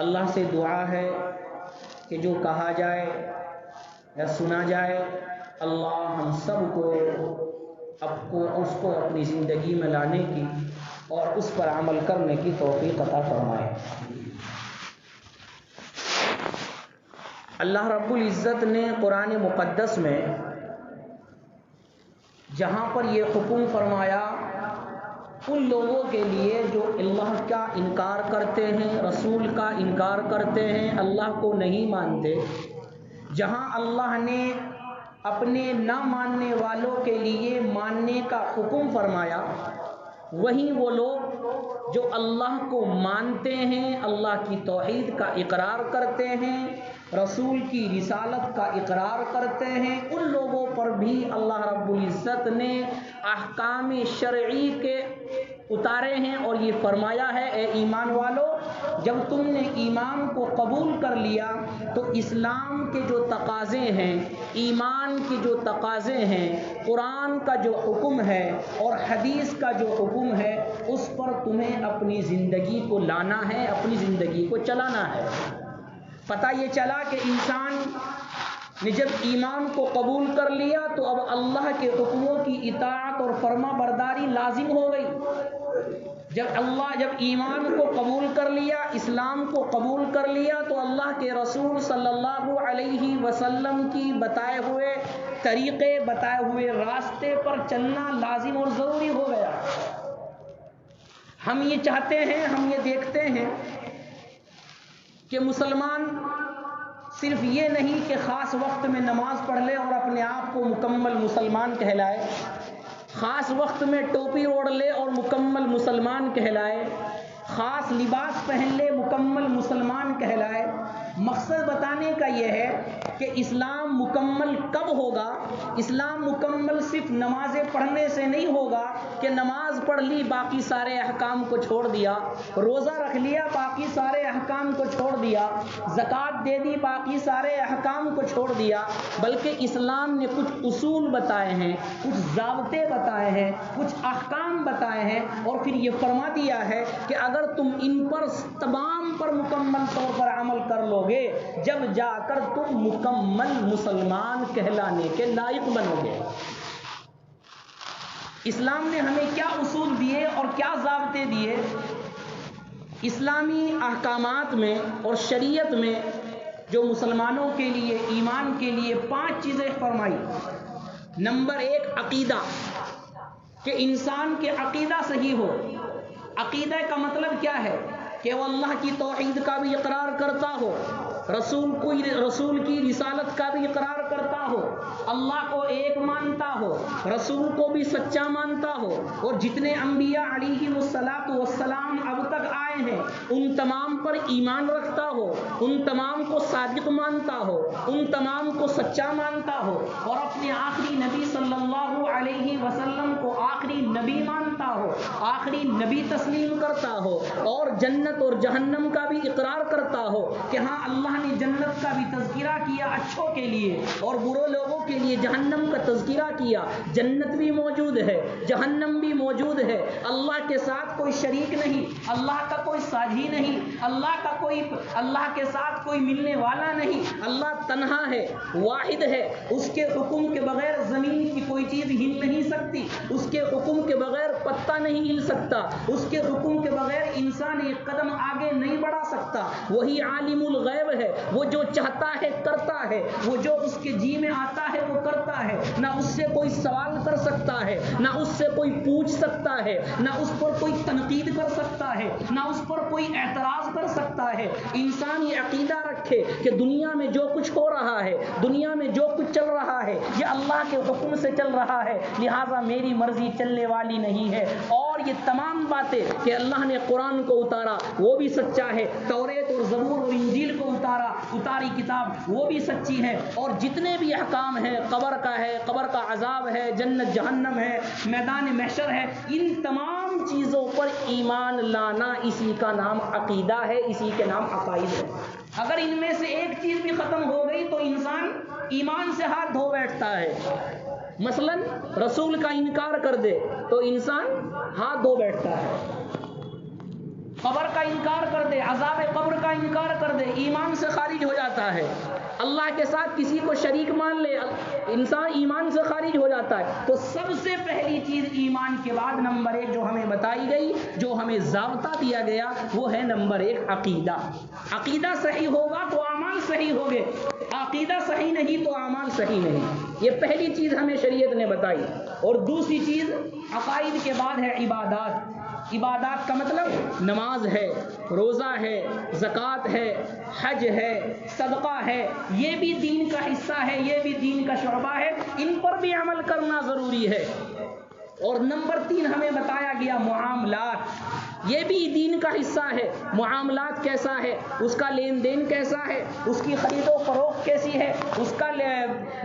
اللہ سے دعا ہے کہ جو کہا جائے یا سنا جائے اللہ ہم سب کو اس کو اپنی زندگی میں لانے کی اور اس پر عمل کرنے کی توفیق عطا فرمائے۔ اللہ رب العزت نے قرآن مقدس میں جہاں پر یہ حکم فرمایا ان لوگوں کے لیے جو اللہ کا انکار کرتے ہیں، رسول کا انکار کرتے ہیں، اللہ کو نہیں مانتے، جہاں اللہ نے اپنے نہ ماننے والوں کے لیے ماننے کا حکم فرمایا، وہیں وہ لوگ جو اللہ کو مانتے ہیں، اللہ کی توحید کا اقرار کرتے ہیں، رسول کی رسالت کا اقرار کرتے ہیں، ان لوگوں پر بھی اللہ رب العزت نے احکام شرعی کے اتارے ہیں اور یہ فرمایا ہے اے ایمان والو، جب تم نے ایمان کو قبول کر لیا تو اسلام کے جو تقاضے ہیں، ایمان کے جو تقاضے ہیں، قرآن کا جو حکم ہے اور حدیث کا جو حکم ہے، اس پر تمہیں اپنی زندگی کو لانا ہے، اپنی زندگی کو چلانا ہے۔ پتہ یہ چلا کہ انسان نے جب ایمان کو قبول کر لیا تو اب اللہ کے حکموں کی اطاعت اور فرما برداری لازم ہو گئی۔ جب ایمان کو قبول کر لیا، اسلام کو قبول کر لیا تو اللہ کے رسول صلی اللہ علیہ وسلم کی بتائے ہوئے طریقے، بتائے ہوئے راستے پر چلنا لازم اور ضروری ہو گیا۔ ہم یہ چاہتے ہیں، ہم یہ دیکھتے ہیں کہ مسلمان صرف یہ نہیں کہ خاص وقت میں نماز پڑھ لے اور اپنے آپ کو مکمل مسلمان کہلائے، خاص وقت میں ٹوپی اوڑھ لے اور مکمل مسلمان کہلائے، خاص لباس پہن لے مکمل مسلمان کہلائے۔ مقصد بتانے کا یہ ہے کہ اسلام مکمل کب ہوگا؟ اسلام مکمل صرف نمازیں پڑھنے سے نہیں ہوگا کہ نماز پڑھ لی باقی سارے احکام کو چھوڑ دیا، روزہ رکھ لیا باقی سارے احکام کو چھوڑ دیا، زکوٰۃ دے دی باقی سارے احکام کو چھوڑ دیا، بلکہ اسلام نے کچھ اصول بتائے ہیں، کچھ ضابطے بتائے ہیں، کچھ احکام بتائے ہیں اور پھر یہ فرما دیا ہے کہ اگر تم ان پر تمام پر مکمل طور پر عمل کر لو گے، جب جا کر تم مکمل مسلمان کہلانے کے لائق بنو گے۔ اسلام نے ہمیں کیا اصول دیے اور کیا ضابطے دیے؟ اسلامی احکامات میں اور شریعت میں جو مسلمانوں کے لیے، ایمان کے لیے 5 چیزیں فرمائی۔ نمبر 1 عقیدہ، کہ انسان کے عقیدہ صحیح ہو۔ عقیدہ کا مطلب کیا ہے؟ کہ وہ اللہ کی توحید کا بھی اقرار کرتا ہو، رسول کی رسالت کا بھی اقرار کرتا ہو، اللہ کو ایک مانتا ہو، رسول کو بھی سچا مانتا ہو، اور جتنے انبیاء علیہم الصلاۃ والسلام اب تک آئے ہیں ان تمام پر ایمان رکھتا ہو، ان تمام کو صادق مانتا ہو، ان تمام کو سچا مانتا ہو، اور اپنے آخری نبی صلی اللہ علیہ وسلم کو آخری نبی مانتا ہو، آخری نبی تسلیم کرتا ہو، اور جنت اور جہنم کا بھی اقرار کرتا ہو کہ ہاں اللہ نے جنت کا بھی تذکرہ کیا اچھوں کے لیے اور برے لوگوں کے لیے جہنم کا تذکرہ کیا، جنت بھی موجود ہے، جہنم بھی موجود ہے، اللہ کے ساتھ کوئی شریک نہیں، اللہ کا کوئی ساجی نہیں، اللہ کے ساتھ کوئی ملنے والا نہیں، اللہ تنہا ہے، واحد ہے، اس کے حکم کے بغیر زمین کی کوئی چیز ہل نہیں سکتی، اس کے حکم کے بغیر پتا نہیں ہل سکتا، اس کے حکم کے بغیر انسان ایک قدم آگے نہیں بڑھا سکتا، وہی عالم الغیب ہے، وہ جو چاہتا ہے کرتا ہے، وہ جو اس کے جی میں آتا ہے وہ کرتا ہے، نہ اس سے کوئی سوال کر سکتا ہے، نہ اس سے کوئی پوچھ سکتا ہے، نہ اس پر کوئی تنقید کر سکتا ہے، نہ اس پر کوئی اعتراض کر سکتا ہے۔ انسان یہ عقیدہ رکھے کہ دنیا میں جو کچھ ہو رہا ہے، دنیا میں جو کچھ چل رہا ہے یہ اللہ کے حکم سے چل رہا ہے، لہٰذا میری مرضی چلنے والی نہیں ہے، اور یہ تمام باتیں کہ اللہ نے قرآن کو اتارا وہ بھی سچا ہے، توریت اور زبور اور انجیل کو اتاری کتاب وہ بھی سچی ہے، اور جتنے بھی احکام ہیں، قبر کا ہے، قبر کا عذاب ہے، جنت جہنم ہے، میدان محشر ہے، ان تمام چیزوں پر ایمان لانا، اسی کا نام عقیدہ ہے، اسی کے نام عقائد ہے۔ اگر ان میں سے ایک چیز بھی ختم ہو گئی تو انسان ایمان سے ہاتھ دھو بیٹھتا ہے۔ مثلا رسول کا انکار کر دے تو انسان ہاتھ دھو بیٹھتا ہے۔ قبر کا انکار کر دے، عذاب قبر کا انکار کر دے، ایمان سے خارج ہو جاتا ہے۔ اللہ کے ساتھ کسی کو شریک مان لے، انسان ایمان سے خارج ہو جاتا ہے۔ تو سب سے پہلی چیز ایمان کے بعد نمبر 1 جو ہمیں بتائی گئی، جو ہمیں ضابطہ دیا گیا، وہ ہے نمبر 1 عقیدہ۔ عقیدہ صحیح ہوگا تو اعمال صحیح ہوگے، عقیدہ صحیح نہیں تو اعمال صحیح نہیں۔ یہ پہلی چیز ہمیں شریعت نے بتائی۔ اور دوسری چیز عقائد کے بعد ہے عبادات۔ عبادات کا مطلب نماز ہے، روزہ ہے، زکوٰۃ ہے، حج ہے، صدقہ ہے، یہ بھی دین کا حصہ ہے، یہ بھی دین کا شعبہ ہے، ان پر بھی عمل کرنا ضروری ہے۔ اور نمبر 3 ہمیں بتایا گیا معاملات، یہ بھی دین کا حصہ ہے۔ معاملات کیسا ہے، اس کا لین دین کیسا ہے، اس کی خرید و فروخت کیسی ہے، اس کا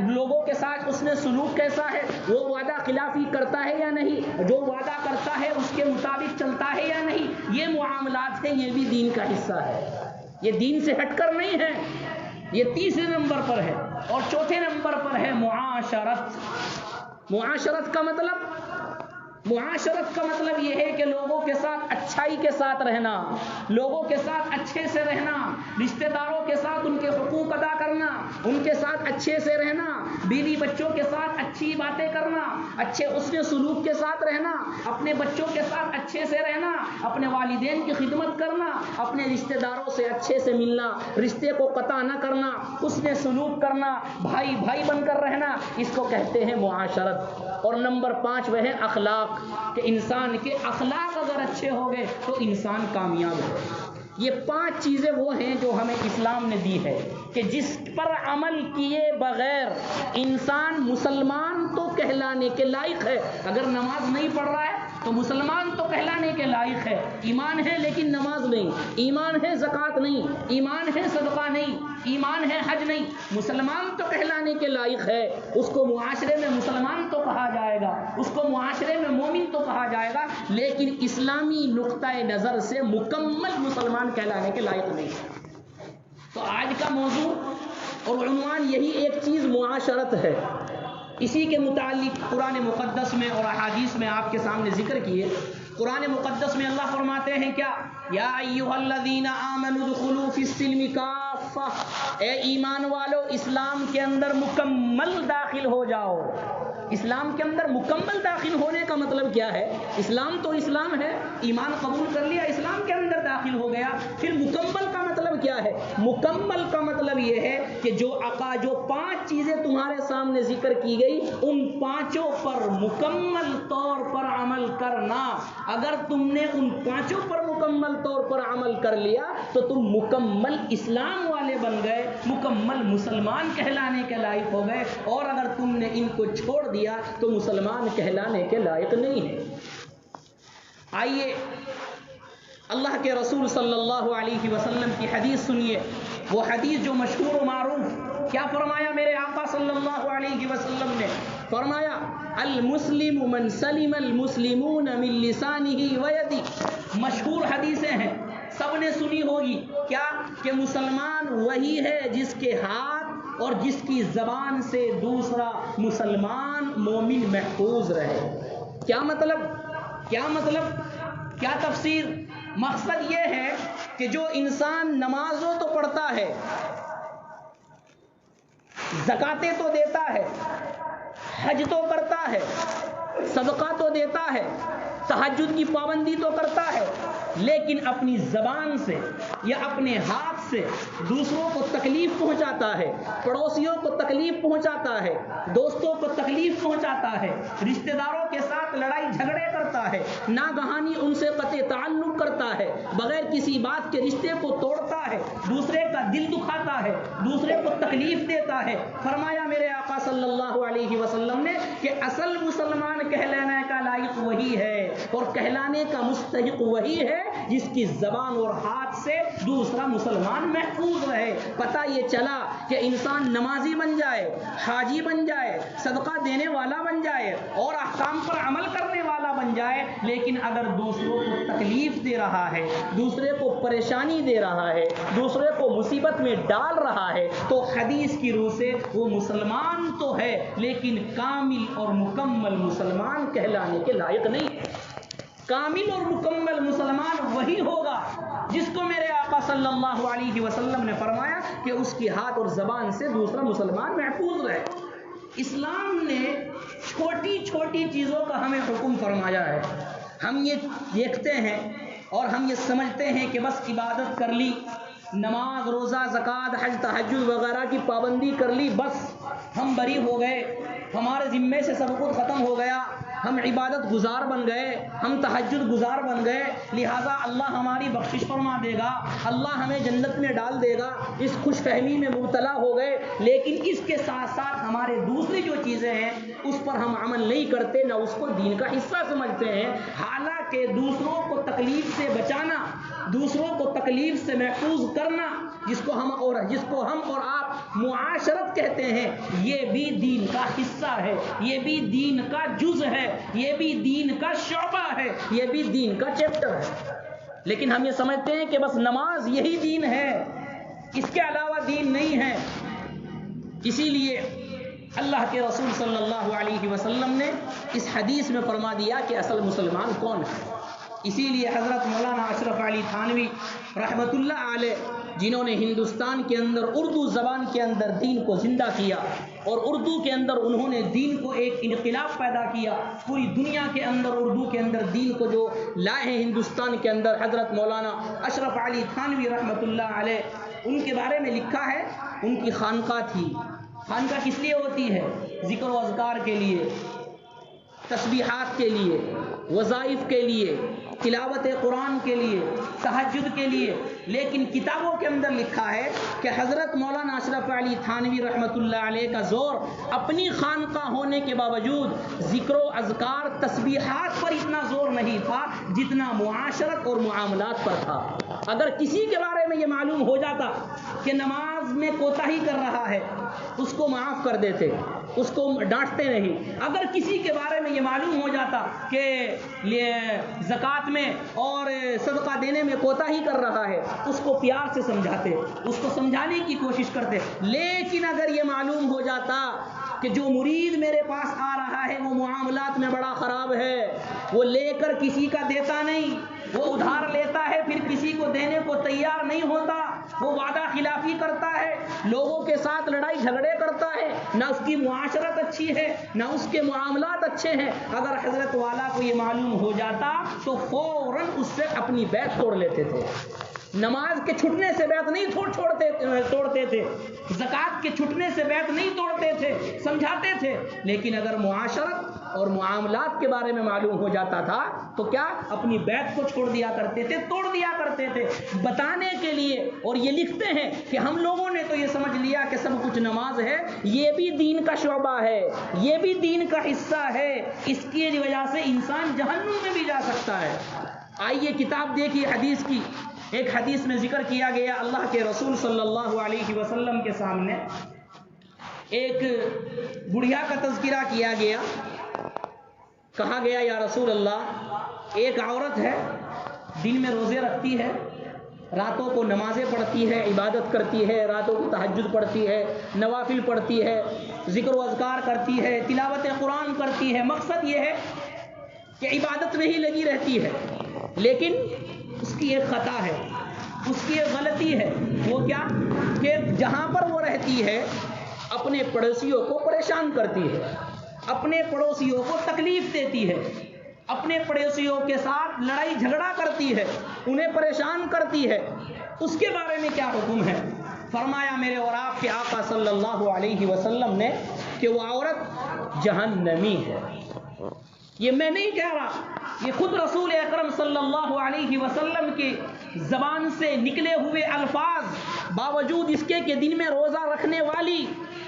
لوگوں کے ساتھ اس نے سلوک کیسا ہے، وہ وعدہ خلافی کرتا ہے یا نہیں، جو وعدہ کرتا ہے اس کے مطابق چلتا ہے یا نہیں، یہ معاملات ہے، یہ بھی دین کا حصہ ہے، یہ دین سے ہٹ کر نہیں ہے۔ یہ تیسرے نمبر پر ہے۔ اور چوتھے نمبر پر ہے معاشرت۔ معاشرت کا مطلب یہ ہے کہ لوگوں کے ساتھ اچھائی کے ساتھ رہنا، لوگوں کے ساتھ اچھے سے رہنا، رشتہ داروں کے ساتھ ان کے حقوق ادا کرنا، ان کے ساتھ اچھے سے رہنا، بیوی بچوں کے ساتھ اچھی باتیں کرنا، اچھے حسن سلوک کے ساتھ رہنا، اپنے بچوں کے ساتھ اچھے سے رہنا، اپنے والدین کی خدمت کرنا، اپنے رشتہ داروں سے اچھے سے ملنا، رشتے کو قطع نہ کرنا، حسن سلوک کرنا، بھائی بھائی بن کر رہنا، اس کو کہتے ہیں معاشرت۔ اور نمبر 5 وہ ہے اخلاق، کہ انسان کے اخلاق اگر اچھے ہو گئے تو انسان کامیاب ہے۔ یہ 5 چیزیں وہ ہیں جو ہمیں اسلام نے دی ہے کہ جس پر عمل کیے بغیر انسان مسلمان تو کہلانے کے لائق ہے۔ اگر نماز نہیں پڑھ رہا ہے تو مسلمان تو کہلانے کے لائق ہے، ایمان ہے لیکن نماز نہیں، ایمان ہے زکوٰۃ نہیں، ایمان ہے صدقہ نہیں، ایمان ہے حج نہیں، مسلمان تو کہلانے کے لائق ہے، اس کو معاشرے میں مسلمان تو کہا جائے گا، اس کو معاشرے میں مومن تو کہا جائے گا، لیکن اسلامی نقطۂ نظر سے مکمل مسلمان کہلانے کے لائق نہیں۔ تو آج کا موضوع اور عنوان یہی ایک چیز معاشرت ہے۔ اسی کے متعلق قرآن مقدس میں اور احادیث میں آپ کے سامنے ذکر کیے۔ قرآن مقدس میں اللہ فرماتے ہیں کیا؟ یا ایھا الذین آمنوا ادخلوا فی السلم کافہ، اے ایمان والو اسلام کے اندر مکمل داخل ہو جاؤ۔ اسلام کے اندر مکمل داخل ہونے کا مطلب کیا ہے؟ اسلام تو اسلام ہے، ایمان قبول کر لیا، اسلام کے اندر داخل ہو گیا۔ پھر مکمل کا مطلب کیا ہے؟ مکمل کا مطلب یہ ہے کہ جو 5 چیزیں تمہارے سامنے ذکر کی گئی، ان 5 پر مکمل طور پر عمل کرنا۔ اگر تم نے ان 5 پر مکمل طور پر عمل کر لیا تو تم مکمل اسلام والے بن گئے، مکمل مسلمان کہلانے کے لائق ہو گئے۔ اور اگر تم نے ان کو چھوڑ دیا تو مسلمان کہلانے کے لائق نہیں ہے۔ آئیے اللہ کے رسول صلی اللہ علیہ وسلم کی حدیث سنیے، وہ حدیث جو مشہور و معروف۔ کیا فرمایا میرے آقا صلی اللہ علیہ وسلم نے؟ فرمایا المسلم من سلم المسلمون من لسانه ويده۔ مشہور حدیثیں ہیں، سب نے سنی ہوگی۔ کیا کہ مسلمان وہی ہے جس کے ہاتھ اور جس کی زبان سے دوسرا مسلمان مومن محفوظ رہے۔ کیا مطلب؟ کیا تفسیر؟ مقصد یہ ہے کہ جو انسان نمازوں تو پڑھتا ہے، زکاتیں تو دیتا ہے، حج تو کرتا ہے، صدقہ تو دیتا ہے، تہجد کی پابندی تو کرتا ہے، لیکن اپنی زبان سے یا اپنے ہاتھ سے دوسروں کو تکلیف پہنچاتا ہے، پڑوسیوں کو تکلیف پہنچاتا ہے، دوستوں کو تکلیف پہنچاتا ہے، رشتہ داروں کے ساتھ لڑائی جھگڑے کرتا ہے، ناگہانی ان سے قطع تعلق کرتا ہے، بغیر کسی بات کے رشتے کو توڑتا ہے، دوسرے کا دل دکھاتا ہے، دوسرے کو تکلیف دیتا ہے۔ فرمایا میرے آقا صلی اللہ علیہ وسلم نے کہ اصل مسلمان کہلانے کا لائق وہی ہے اور کہلانے کا مستحق وہی ہے جس کی زبان اور ہاتھ سے دوسرا مسلمان محفوظ رہے۔ پتہ یہ چلا کہ انسان نمازی بن جائے، حاجی بن جائے، صدقہ دینے والا بن جائے اور احکام پر عمل کرنے والا بن جائے، لیکن اگر دوسروں کو تکلیف دے رہا ہے، دوسرے کو پریشانی دے رہا ہے، دوسرے کو مصیبت میں ڈال رہا ہے، تو حدیث کی روح سے وہ مسلمان تو ہے لیکن کامل اور مکمل مسلمان کہلانے کے لائق نہیں ہے۔ کامل اور مکمل مسلمان وہی ہوگا جس کو میرے آقا صلی اللہ علیہ وسلم نے فرمایا کہ اس کی ہاتھ اور زبان سے دوسرا مسلمان محفوظ رہے۔ اسلام نے چھوٹی چھوٹی چیزوں کا ہمیں حکم فرمایا ہے۔ ہم یہ دیکھتے ہیں اور ہم یہ سمجھتے ہیں کہ بس عبادت کر لی، نماز روزہ زکوٰۃ حج تہجد وغیرہ کی پابندی کر لی، بس ہم بری ہو گئے، ہمارے ذمے سے سب کچھ ختم ہو گیا، ہم عبادت گزار بن گئے، ہم تہجد گزار بن گئے، لہٰذا اللہ ہماری بخشش فرما دے گا، اللہ ہمیں جنت میں ڈال دے گا، اس خوش فہمی میں مبتلا ہو گئے۔ لیکن اس کے ساتھ ساتھ ہمارے دوسری جو چیزیں ہیں اس پر ہم عمل نہیں کرتے، نہ اس کو دین کا حصہ سمجھتے ہیں، حالانکہ دوسروں کو تکلیف سے بچانا، دوسروں کو تکلیف سے محفوظ کرنا، جس کو ہم اور آپ معاشرت کہتے ہیں، یہ بھی دین کا حصہ ہے، یہ بھی دین کا جز ہے، یہ بھی دین کا شعبہ ہے، یہ بھی دین کا چیپٹر ہے۔ لیکن ہم یہ سمجھتے ہیں کہ بس نماز یہی دین ہے، اس کے علاوہ دین نہیں ہے۔ اسی لیے اللہ کے رسول صلی اللہ علیہ وسلم نے اس حدیث میں فرما دیا کہ اصل مسلمان کون ہے۔ اسی لیے حضرت مولانا اشرف علی تھانوی رحمۃ اللہ علیہ، جنہوں نے ہندوستان کے اندر اردو زبان کے اندر دین کو زندہ کیا اور اردو کے اندر انہوں نے دین کو ایک انقلاب پیدا کیا، پوری دنیا کے اندر اردو کے اندر دین کو جو لائے ہیں ہندوستان کے اندر، حضرت مولانا اشرف علی تھانوی رحمۃ اللہ علیہ، ان کے بارے میں لکھا ہے ان کی خانقاہ تھی۔ خانقاہ کس لیے ہوتی ہے؟ ذکر و اذکار کے لیے، تسبیحات کے لیے، وظائف کے لیے، تلاوت قرآن کے لیے، تہجد کے لیے۔ لیکن کتابوں کے اندر لکھا ہے کہ حضرت مولانا اشرف علی تھانوی رحمۃ اللہ علیہ کا زور اپنی خانقاہ ہونے کے باوجود ذکر و اذکار تسبیحات پر اتنا زور نہیں تھا جتنا معاشرت اور معاملات پر تھا۔ اگر کسی کے بارے میں یہ معلوم ہو جاتا کہ نماز میں کوتاہی کر رہا ہے، اس کو معاف کر دیتے، اس کو ڈانٹتے نہیں۔ اگر کسی کے بارے میں یہ معلوم ہو جاتا کہ زکوٰۃ میں اور صدقہ دینے میں کوتاہی کر رہا ہے، اس کو پیار سے سمجھاتے، اس کو سمجھانے کی کوشش کرتے۔ لیکن اگر یہ معلوم ہو جاتا کہ جو مرید میرے پاس آ رہا ہے وہ معاملات میں بڑا خراب ہے، وہ لے کر کسی کا دیتا نہیں، وہ ادھار لیتا ہے پھر کسی کو دینے کو تیار نہیں ہوتا، وہ وعدہ خلافی کرتا ہے، لوگوں کے ساتھ لڑائی جھگڑے کرتا ہے، نہ اس کی معاشرت اچھی ہے نہ اس کے معاملات اچھے ہیں، اگر حضرت والا کو یہ معلوم ہو جاتا تو فوراً اس سے اپنی بیعت توڑ لیتے تھے۔ نماز کے چھٹنے سے بیعت نہیں توڑتے تھے، زکوٰۃ کے چھٹنے سے بیعت نہیں توڑتے تھے، سمجھاتے تھے۔ لیکن اگر معاشرت اور معاملات کے بارے میں معلوم ہو جاتا تھا تو کیا اپنی بیعت کو چھوڑ دیا کرتے تھے، توڑ دیا کرتے تھے، بتانے کے لیے۔ اور یہ لکھتے ہیں کہ ہم لوگوں نے تو یہ سمجھ لیا کہ سب کچھ نماز ہے، یہ بھی دین کا شعبہ ہے، یہ بھی دین کا حصہ ہے، اس کی وجہ سے انسان جہنم میں بھی جا سکتا ہے۔ آئیے کتاب دیکھیے حدیث کی، ایک حدیث میں ذکر کیا گیا، اللہ کے رسول صلی اللہ علیہ وسلم کے سامنے ایک بڑھیا کا تذکرہ کیا گیا۔ کہا گیا یا رسول اللہ، ایک عورت ہے، دن میں روزے رکھتی ہے، راتوں کو نمازیں پڑھتی ہے، عبادت کرتی ہے، راتوں کو تہجد پڑھتی ہے، نوافل پڑھتی ہے، ذکر و اذکار کرتی ہے، تلاوت قرآن کرتی ہے، مقصد یہ ہے کہ عبادت میں ہی لگی رہتی ہے، لیکن اس کی ایک خطا ہے، اس کی ایک غلطی ہے۔ وہ کیا کہ جہاں پر وہ رہتی ہے اپنے پڑوسیوں کو پریشان کرتی ہے، اپنے پڑوسیوں کو تکلیف دیتی ہے، اپنے پڑوسیوں کے ساتھ لڑائی جھگڑا کرتی ہے، انہیں پریشان کرتی ہے۔ اس کے بارے میں کیا حکم ہے؟ فرمایا میرے اور آپ کے آقا صلی اللہ علیہ وسلم نے کہ وہ عورت جہنمی ہے۔ یہ میں نہیں کہہ رہا، یہ خود رسول اکرم صلی اللہ علیہ وسلم کی زبان سے نکلے ہوئے الفاظ، باوجود اس کے کہ دن میں روزہ رکھنے والی،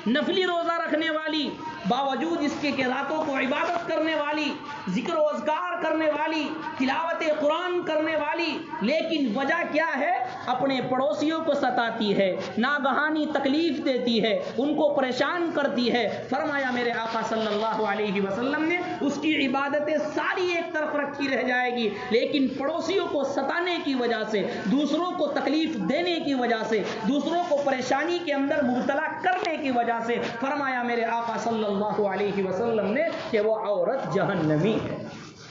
نفلی روزہ رکھنے والی، باوجود اس کے کہ راتوں کو عبادت کرنے والی، ذکر و اذکار کرنے والی، تلاوت قرآن کرنے والی، لیکن وجہ کیا ہے؟ اپنے پڑوسیوں کو ستاتی ہے، ناگہانی تکلیف دیتی ہے، ان کو پریشان کرتی ہے۔ فرمایا میرے آقا صلی اللہ علیہ وسلم نے اس کی عبادتیں ساری ایک طرف رکھی رہ جائے گی، لیکن پڑوسیوں کو ستانے کی وجہ سے، دوسروں کو تکلیف دینے کی وجہ سے، دوسروں کو پریشانی کے اندر مبتلا کرنے کی وجہ سے، فرمایا میرے آقا صلی اللہ علیہ وسلم نے کہ وہ عورت جہنمی ہے۔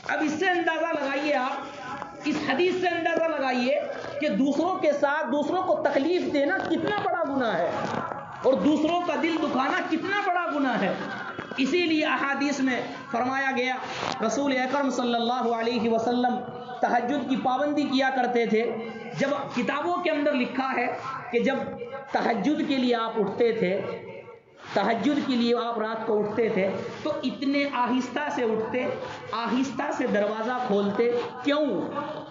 اب اس سے اندازہ لگائیے، آپ اس حدیث سے اندازہ لگائیے کہ دوسروں کے ساتھ دوسروں کو تکلیف دینا کتنا بڑا گناہ ہے اور دوسروں کا دل دکھانا کتنا بڑا گناہ ہے۔ اسی لیے احادیث میں فرمایا گیا، رسول اکرم صلی اللہ علیہ وسلم تہجد کی پابندی کیا کرتے تھے۔ جب کتابوں کے اندر لکھا ہے کہ جب تہجد کے لیے آپ اٹھتے تھے، تہجد کے لیے آپ رات کو اٹھتے تھے تو اتنے آہستہ سے اٹھتے، آہستہ سے دروازہ کھولتے۔ کیوں؟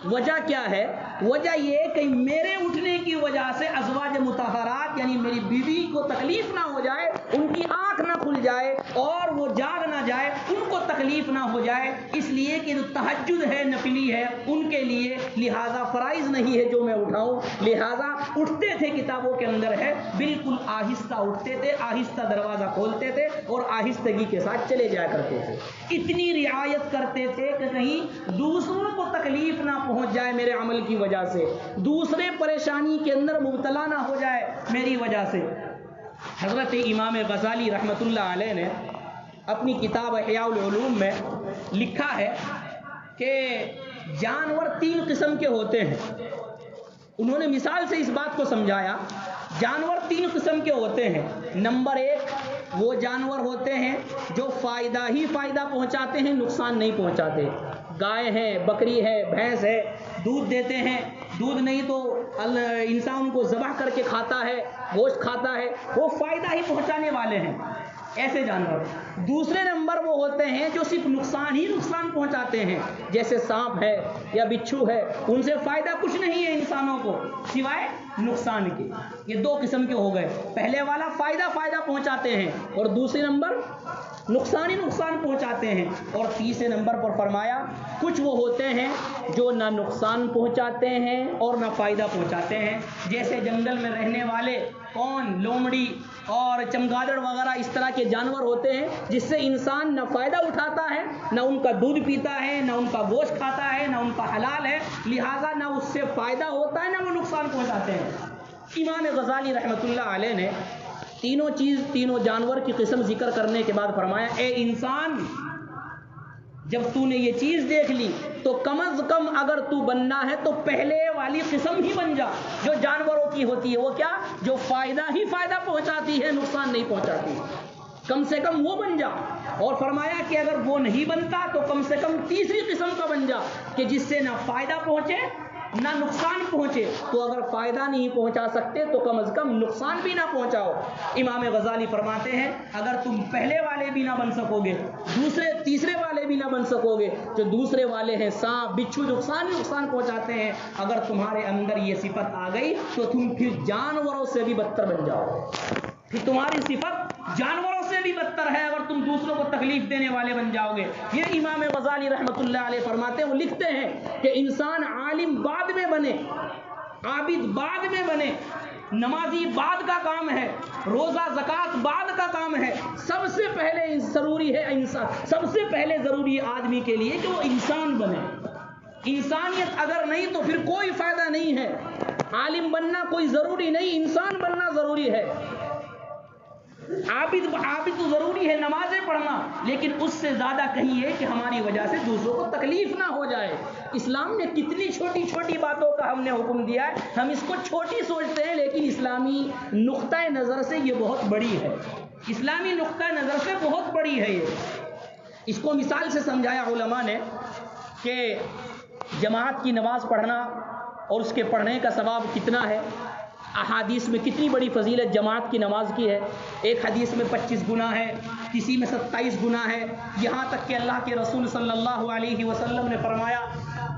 وجہ کیا ہے؟ وجہ یہ کہ میرے اٹھنے کی وجہ سے ازواج مطہرات یعنی میری بیوی کو تکلیف نہ ہو جائے، ان کی آنکھ نہ کھل جائے اور وہ جاگ نہ جائے، ان کو تکلیف نہ ہو جائے، اس لیے کہ جو تہجد ہے نفلی ہے ان کے لیے، لہٰذا فرائض نہیں ہے جو میں اٹھاؤں، لہٰذا اٹھتے تھے، کتابوں کے اندر ہے بالکل آہستہ اٹھتے تھے، آہستہ دروازہ کھولتے تھے اور آہستگی کے ساتھ چلے جایا کرتے تھے۔ اتنی رعایت کرتے تھے کہ کہیں دوسروں کو تکلیف نہ پہنچ جائے میرے عمل کی وجہ سے، دوسرے پریشانی کے اندر مبتلا نہ ہو جائے میری وجہ سے۔ حضرت امام غزالی رحمۃ اللہ علیہ نے اپنی کتاب احیاء العلوم میں لکھا ہے کہ جانور 3 قسم کے ہوتے ہیں۔ انہوں نے مثال سے اس بات کو سمجھایا، جانور 3 قسم کے ہوتے ہیں۔ نمبر 1 وہ جانور ہوتے ہیں جو فائدہ ہی فائدہ پہنچاتے ہیں، نقصان نہیں پہنچاتے۔ گائے ہے، بکری ہے، بھینس ہے، دودھ دیتے ہیں، دودھ نہیں تو انسان کو ذبح کر کے کھاتا ہے، گوشت کھاتا ہے، وہ فائدہ ہی پہنچانے والے ہیں، ایسے جانور۔ دوسرے نمبر وہ ہوتے ہیں جو صرف نقصان ہی نقصان پہنچاتے ہیں، جیسے سانپ ہے یا بچھو ہے، ان سے فائدہ کچھ نہیں ہے انسانوں کو سوائے نقصان کے۔ یہ 2 قسم کے ہو گئے، پہلے والا فائدہ پہنچاتے ہیں اور دوسرے نمبر نقصان ہی نقصان پہنچاتے ہیں۔ اور تیسرے نمبر پر فرمایا کچھ وہ ہوتے ہیں جو نہ نقصان پہنچاتے ہیں اور نہ فائدہ پہنچاتے ہیں، جیسے جنگل میں رہنے والے کون، لومڑی اور چمگادڑ وغیرہ اس طرح کے جانور ہوتے ہیں جس سے انسان نہ فائدہ اٹھاتا ہے، نہ ان کا دودھ پیتا ہے، نہ ان کا گوشت کھاتا ہے، نہ ان کا حلال ہے، لہٰذا نہ اس سے فائدہ ہوتا ہے نہ وہ نقصان پہنچاتے ہیں۔ امام غزالی رحمۃ اللہ علیہ نے تینوں جانور کی قسم ذکر کرنے کے بعد فرمایا، اے انسان، جب تو نے یہ چیز دیکھ لی تو کم از کم اگر تو بننا ہے تو پہلے والی قسم ہی بن جا جو جانوروں کی ہوتی ہے۔ وہ کیا؟ جو فائدہ ہی فائدہ پہنچاتی ہے، نقصان نہیں پہنچاتی، کم سے کم وہ بن جا۔ اور فرمایا کہ اگر وہ نہیں بنتا تو کم سے کم تیسری قسم کا بن جا کہ جس سے نہ فائدہ پہنچے نہ نقصان پہنچے۔ تو اگر فائدہ نہیں پہنچا سکتے تو کم از کم نقصان بھی نہ پہنچاؤ۔ امام غزالی فرماتے ہیں اگر تم پہلے والے بھی نہ بن سکو گے، تیسرے والے بھی نہ بن سکو گے، جو دوسرے والے ہیں سانپ بچھو نقصان پہنچاتے ہیں، اگر تمہارے اندر یہ صفت آ گئی تو تم پھر جانوروں سے بھی بدتر بن جاؤ، پھر تمہاری صفت جانوروں سے بھی بدتر ہے اگر تم دوسروں کو تکلیف دینے والے بن جاؤ گے۔ یہ امام غزالی رحمۃ اللہ علیہ فرماتے ہیں، وہ لکھتے ہیں کہ انسان عالم بعد میں بنے، عابد بعد میں بنے، نمازی بعد کا کام ہے، روزہ زکوٰۃ بعد کا کام ہے، سب سے پہلے ضروری ہے انسان، سب سے پہلے ضروری ہے آدمی کے لیے کہ وہ انسان بنے۔ انسانیت اگر نہیں تو پھر کوئی فائدہ نہیں ہے۔ عالم بننا کوئی ضروری نہیں، انسان بننا ضروری ہے۔ عابد تو ضروری ہے نمازیں پڑھنا، لیکن اس سے زیادہ کہیں یہ کہ ہماری وجہ سے دوسروں کو تکلیف نہ ہو جائے۔ اسلام نے کتنی چھوٹی چھوٹی باتوں کا ہم نے حکم دیا ہے، ہم اس کو چھوٹی سوچتے ہیں لیکن اسلامی نقطۂ نظر سے یہ بہت بڑی ہے، اسلامی نقطۂ نظر سے بہت بڑی ہے یہ۔ اس کو مثال سے سمجھایا علماء نے کہ جماعت کی نماز پڑھنا اور اس کے پڑھنے کا ثواب کتنا ہے، احادیث میں کتنی بڑی فضیلت جماعت کی نماز کی ہے۔ ایک حدیث میں 25 گنا ہے، کسی میں 27 گنا ہے، یہاں تک کہ اللہ کے رسول صلی اللہ علیہ وسلم نے فرمایا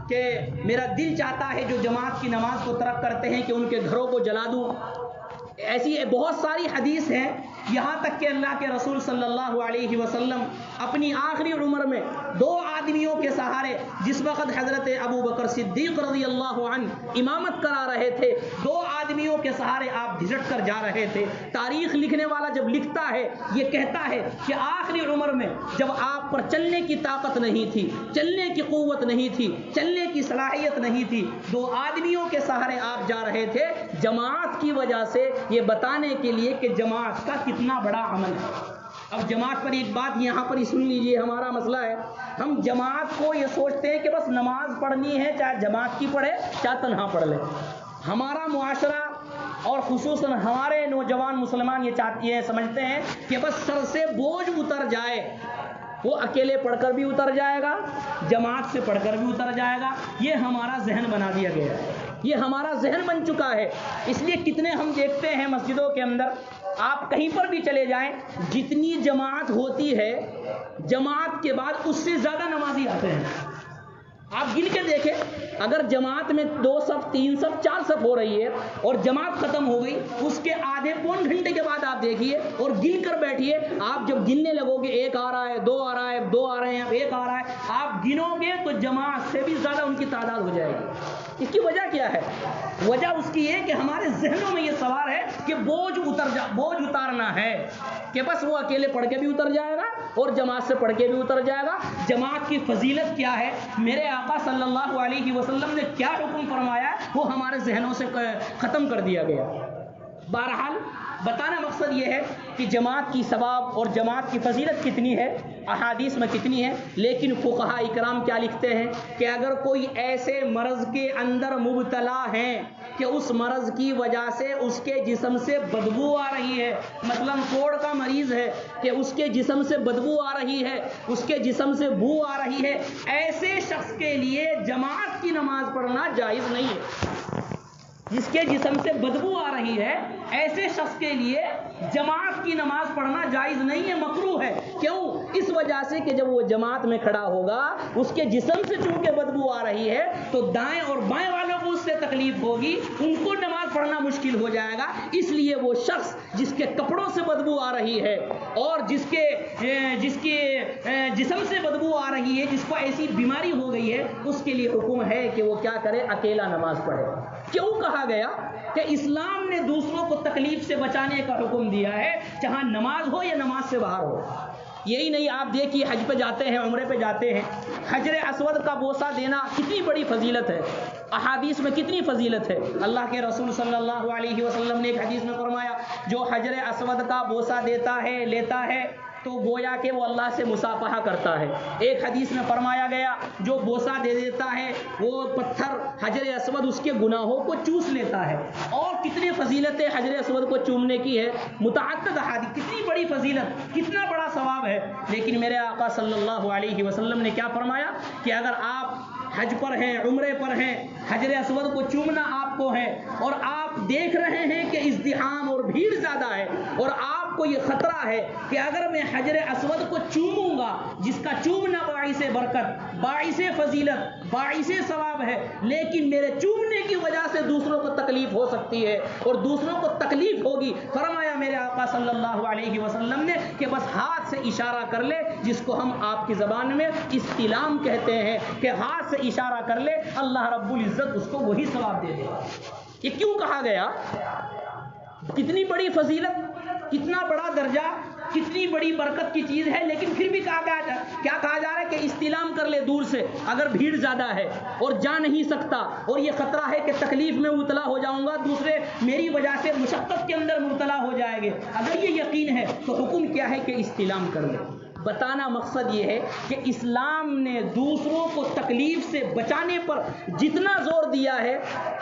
کہ میرا دل چاہتا ہے جو جماعت کی نماز کو ترک کرتے ہیں کہ ان کے گھروں کو جلا دوں۔ ایسی بہت ساری حدیث ہیں، یہاں تک کہ اللہ کے رسول صلی اللہ علیہ وسلم اپنی آخری عمر میں 2 آدمیوں کے سہارے، جس وقت حضرت ابو بکر صدیق رضی اللہ عنہ امامت کرا رہے تھے، 2 آدمیوں کے سہارے آپ دھڑک کر جا رہے تھے۔ تاریخ لکھنے والا جب لکھتا ہے یہ کہتا ہے کہ آخری عمر میں جب آپ پر چلنے کی طاقت نہیں تھی، چلنے کی قوت نہیں تھی، چلنے کی صلاحیت نہیں تھی، 2 آدمیوں کے سہارے آپ جا رہے تھے جماعت کی وجہ سے، یہ بتانے کے لیے کہ جماعت کا کتنا بڑا عمل ہے۔ اب جماعت پر ایک بات یہاں پر ہی سن لیجئے، ہمارا مسئلہ ہے ہم جماعت کو یہ سوچتے ہیں کہ بس نماز پڑھنی ہے، چاہے جماعت کی پڑھے چاہے تنہا پڑھ لے۔ ہمارا معاشرہ اور خصوصاً ہمارے نوجوان مسلمان یہ سمجھتے ہیں کہ بس سر سے بوجھ اتر جائے، وہ اکیلے پڑھ کر بھی اتر جائے گا، جماعت سے پڑھ کر بھی اتر جائے گا۔ یہ ہمارا ذہن بنا دیا گیا ہے، یہ ہمارا ذہن بن چکا ہے۔ اس لیے کتنے ہم دیکھتے ہیں مسجدوں کے اندر، آپ کہیں پر بھی چلے جائیں، جتنی جماعت ہوتی ہے جماعت کے بعد اس سے زیادہ نمازی آتے ہیں۔ آپ گن کے دیکھیں، اگر جماعت میں 2 صف 3 صف 4 صف ہو رہی ہے اور جماعت ختم ہو گئی، اس کے آدھے پون گھنٹے کے بعد آپ دیکھیے اور گن کر بیٹھیے، آپ جب گننے لگو گے 1 آ رہا ہے، 2 آ رہا ہے، 2 آ رہے ہیں، 1 آ رہا ہے، آپ گنو گے تو جماعت سے بھی زیادہ ان کی تعداد ہو جائے گی۔ اس کی وجہ کیا ہے؟ وجہ اس کی یہ کہ ہمارے ذہنوں میں یہ سوال ہے کہ بوجھ اتارنا ہے، کہ بس وہ اکیلے پڑھ کے بھی اتر جائے گا اور جماعت سے پڑھ کے بھی اتر جائے گا۔ جماعت کی فضیلت کیا ہے، میرے آقا صلی اللہ علیہ وسلم نے کیا حکم فرمایا ہے، وہ ہمارے ذہنوں سے ختم کر دیا گیا۔ بہرحال بتانا مقصد یہ ہے کہ جماعت کی ثواب اور جماعت کی فضیلت کتنی ہے، احادیث میں کتنی ہے، لیکن فقہاء اکرام کیا لکھتے ہیں کہ اگر کوئی ایسے مرض کے اندر مبتلا ہے کہ اس مرض کی وجہ سے اس کے جسم سے بدبو آ رہی ہے، مثلا کوڑ کا مریض ہے کہ اس کے جسم سے بدبو آ رہی ہے، اس کے جسم سے بو آ رہی ہے، ایسے شخص کے لیے جماعت کی نماز پڑھنا جائز نہیں ہے۔ جس کے جسم سے بدبو آ رہی ہے ایسے شخص کے لیے جماعت کی نماز پڑھنا جائز نہیں ہے، مکروہ ہے۔ کیوں؟ اس وجہ سے کہ جب وہ جماعت میں کھڑا ہوگا، اس کے جسم سے چونکہ بدبو آ رہی ہے تو دائیں اور بائیں والوں کو اس سے تکلیف ہوگی، ان کو نماز پڑھنا مشکل ہو جائے گا۔ اس لیے وہ شخص جس کے کپڑوں سے بدبو آ رہی ہے اور جس کے جسم سے بدبو آ رہی ہے، جس کو ایسی بیماری ہو گئی ہے، اس کے لیے حکم ہے کہ وہ کیا کرے، اکیلا نماز پڑھے۔ کیوں کہا گیا کہ اسلام نے دوسروں کو تکلیف سے بچانے کا حکم دیا ہے، چاہے نماز ہو یا نماز سے باہر ہو۔ یہی نہیں، آپ دیکھیے حج پہ جاتے ہیں، عمرے پہ جاتے ہیں، حجر اسود کا بوسہ دینا کتنی بڑی فضیلت ہے، احادیث میں کتنی فضیلت ہے۔ اللہ کے رسول صلی اللہ علیہ وسلم نے ایک حدیث میں فرمایا، جو حجر اسود کا بوسہ دیتا ہے لیتا ہے تو گویا کہ وہ اللہ سے مصافحہ کرتا ہے۔ ایک حدیث میں فرمایا گیا، جو بوسہ دے دیتا ہے وہ پتھر حجر اسود اس کے گناہوں کو چوس لیتا ہے۔ اور کتنی فضیلتیں حجر اسود کو چومنے کی ہے، متعدد احادیث، کتنی بڑی فضیلت، کتنا بڑا ثواب ہے۔ لیکن میرے آقا صلی اللہ علیہ وسلم نے کیا فرمایا کہ اگر آپ حج پر ہیں، عمرے پر ہیں، حجر اسود کو چومنا آپ کو ہے اور آپ دیکھ رہے ہیں کہ ازدحام اور بھیڑ زیادہ ہے اور آپ کو یہ خطرہ ہے کہ اگر میں حجر اسود کو چوموں گا، جس کا چومنا باعث برکت، باعث فضیلت، باعث ثواب ہے، لیکن میرے چومنے کی وجہ سے دوسروں کو تکلیف ہو سکتی ہے اور دوسروں کو تکلیف ہوگی، فرمایا میرے آقا صلی اللہ علیہ وسلم نے کہ بس ہاتھ سے اشارہ کر لے، جس کو ہم آپ کی زبان میں استلام کہتے ہیں، کہ ہاتھ سے اشارہ کر لے، اللہ رب العزت اس کو وہی ثواب دے دے۔ یہ کیوں کہا گیا؟ کتنی بڑی فضیلت، کتنا بڑا درجہ، کتنی بڑی برکت کی چیز ہے، لیکن پھر بھی کیا کہا جا رہا ہے کہ استلام کر لے دور سے، اگر بھیڑ زیادہ ہے اور جا نہیں سکتا اور یہ خطرہ ہے کہ تکلیف میں مبتلا ہو جاؤں گا، دوسرے میری وجہ سے مشقت کے اندر مبتلا ہو جائیں گے، اگر یہ یقین ہے تو حکم کیا ہے کہ استلام کر لے۔ بتانا مقصد یہ ہے کہ اسلام نے دوسروں کو تکلیف سے بچانے پر جتنا زور دیا ہے،